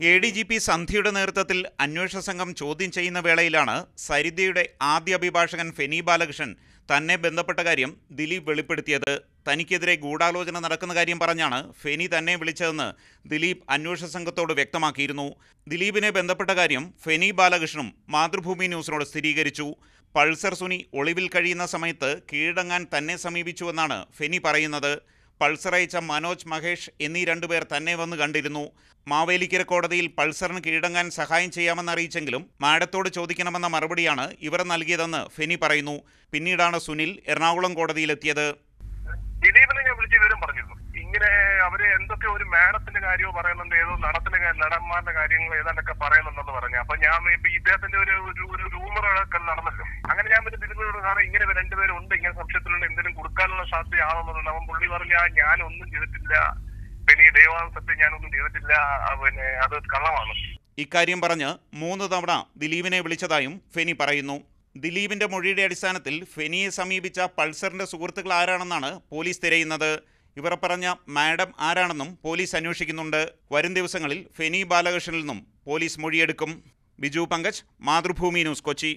ADGP സന്ധ്യയുടെ നേതൃത്വത്തിൽ അന്വേഷണ സംഘം ചോദ്യം ചെയ്യുന്ന വേളയിലാണ് സരിതയുടെ ആദ്യ അഭിഭാഷകൻ ഫെനി ബാലകൃഷ്ണൻ തന്നെ ബന്ധപ്പെട്ട കാര്യം ദിലീപ് വെളിപ്പെടുത്തിയത്. തനിക്കെതിരെ ഗൂഢാലോചന നടക്കുന്ന കാര്യം പറഞ്ഞാണ് ഫെനി തന്നെ വിളിച്ചതെന്ന് ദിലീപ് അന്വേഷണ സംഘത്തോട് വ്യക്തമാക്കിയിരുന്നു. ദിലീപിനെ ബന്ധപ്പെട്ട കാര്യം ഫെനി ബാലകൃഷ്ണനും മാതൃഭൂമി ന്യൂസിനോട് സ്ഥിരീകരിച്ചു. പൾസർ സുനി ഒളിവിൽ കഴിയുന്ന സമയത്ത് കീഴടങ്ങാൻ തന്നെ സമീപിച്ചുവെന്നാണ് ഫെനി പറയുന്നത്. പൾസർ അയച്ച മനോജ് മഹേഷ് എന്നീ രണ്ടുപേർ തന്നെ വന്ന് കണ്ടിരുന്നു. മാവേലിക്കര കോടതിയിൽ പൾസറിന് കീഴടങ്ങാൻ സഹായം ചെയ്യാമെന്നറിയിച്ചെങ്കിലും മാഡത്തോട് ചോദിക്കണമെന്ന മറുപടിയാണ് ഇവർ നൽകിയതെന്ന് ഫെനി പറയുന്നു. പിന്നീടാണ് സുനിൽ എറണാകുളം കോടതിയിലെത്തിയത്. ദിലീപിനെ ഞാൻ വിളിച്ച് വിവരം പറഞ്ഞിരുന്നു. ഇങ്ങനെ അവര് എന്തൊക്കെ ഒരു മാഡത്തിന്റെ കാര്യമോ പറയുന്നുണ്ട്, ഏതോ നടന്മാരുടെ കാര്യങ്ങൾ ഏതാണ്ടൊക്കെ പറയുന്നുണ്ടെന്ന് പറഞ്ഞു. അപ്പൊ ഞാൻ ഇപ്പൊ ഇദ്ദേഹത്തിന്റെ ഒരു റൂമറൊക്കെ നടന്നല്ലോ. അങ്ങനെ ഞാൻ പിന്നെ ദിലീപിനോട് കാരണം ഇങ്ങനെ രണ്ടുപേരുണ്ട്, ഇങ്ങനെ സംശയത്തിലുള്ള എന്തെങ്കിലും കൊടുക്കാനുള്ള സാധ്യതയാണെന്നുള്ളത്. അവൻ പുള്ളി പറഞ്ഞ ഞാനൊന്നും ചെയ്തിട്ടില്ല, പിന്നെ ദൈവം സത്യം ഞാനൊന്നും ചെയ്തിട്ടില്ല, പിന്നെ അത് കള്ളമാണ്. ഇക്കാര്യം പറഞ്ഞ് 3 തവണ ദിലീപിനെ വിളിച്ചതായും ഫെനി പറയുന്നു. ദിലീപിന്റെ മൊഴിയുടെ അടിസ്ഥാനത്തിൽ ഫെനിയെ സമീപിച്ച പൾസറിന്റെ സുഹൃത്തുക്കൾ ആരാണെന്നാണ് പോലീസ് തിരയുന്നത്. ഇവർ പറഞ്ഞ മാഡം ആരാണെന്നും പോലീസ് അന്വേഷിക്കുന്നുണ്ട്. വരും ദിവസങ്ങളിൽ ഫെനി ബാലകൃഷ്ണനിൽ നിന്നും പോലീസ് മൊഴിയെടുക്കും. ബിജു പങ്കജ്, മാതൃഭൂമി ന്യൂസ്, കൊച്ചി.